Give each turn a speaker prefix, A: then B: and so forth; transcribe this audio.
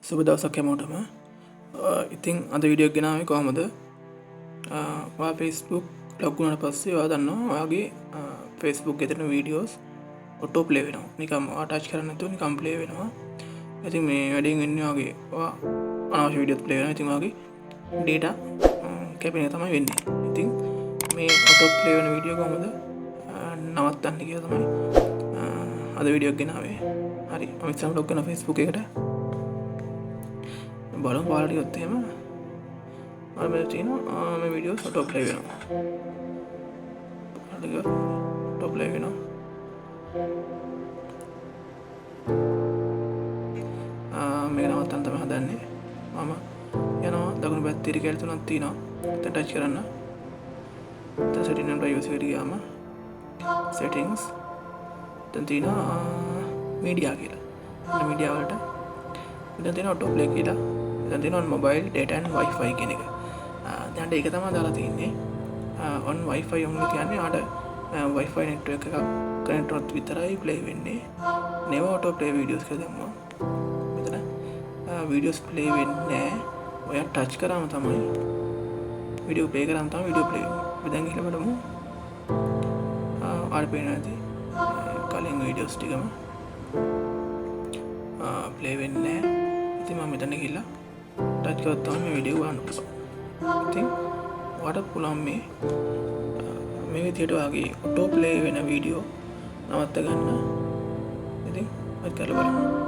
A: සුබ දවසක් හැමෝටම. ඉතින් අද වීඩියෝ එක ගෙනාවේ කොහමද? ඔයා Facebook ලොග් වුණාට පස්සේ ඔයා දන්නවා ඔයාගේ Facebook එකේ තියෙන වීඩියෝස් ඔටෝ ප්ලේ වෙනවා. නිකම් ඔයා ටච් කරන්නේ නැතුව නිකම් ප්ලේ වෙනවා. ඉතින් මේ වැඩෙන් වෙන්නේ ඔයාගේ අනවශ්‍ය වීඩියෝස් ප්ලේ වෙනවා. ඉතින් ඔයාගේ data කැපෙන එක තමයි වෙන්නේ. ඉතින් මේ ඔටෝ ප්ලේ වෙන වීඩියෝ කොහමද නවත්තන්නේ කියලා තමයි අද වීඩියෝ එක ගෙනාවේ. හරි. මම ඉස්සරහට ලොග් කරන Facebook එකට බලමු පාලට ගියොත් එහෙම මම මෙතන තියෙනවා මේ වීඩියෝස් ඔටෝ ප්ලේ වෙනවා. පාලට ගියොත් ඔටෝ ප්ලේ වෙනවා. මේක නවත්තන්න තමයි හදන්නේ. මම යනවා දකුණු පැත්තේ කැලි තුනක් තියෙනවා. එතන ටච් කරන්න. එතන setting and privacy එකට ගියාම settings එතන තියෙනවා media කියලා. media වලට එතන තියෙනවා auto play කියලා. එතන තියෙනවා mobile data and wifi කියන එක. දැන් ඒක තමයි දාලා තියෙන්නේ. on wifi only කියන්නේ ආඩ wifi network එකක් connect වුණොත් විතරයි play වෙන්නේ. never auto play videos කියලා දැම්මා. මෙතන videos play වෙන්නේ නැහැ. ඔයා touch කරාම තමයි video play කරාම තමයි video play වෙන්නේ. අපි දැන් ගිහලා බලමු. ආඩ පේනවා ඇති. කලින් videos ටිකම play වෙන්නේ නැහැ. ඉතින් මම මෙතන ගිහලා ටච් කරලා තමයි මේ වීඩියෝ ගන්න පුළුවන්. ඉතින් ඔයාලට පුළුවන් මේ විදිහට ඔයාගේ ඔටෝ ප්ලේ වෙන වීඩියෝ නවත්ත ගන්න. ඉතින් ඔය කරලා බලන්න.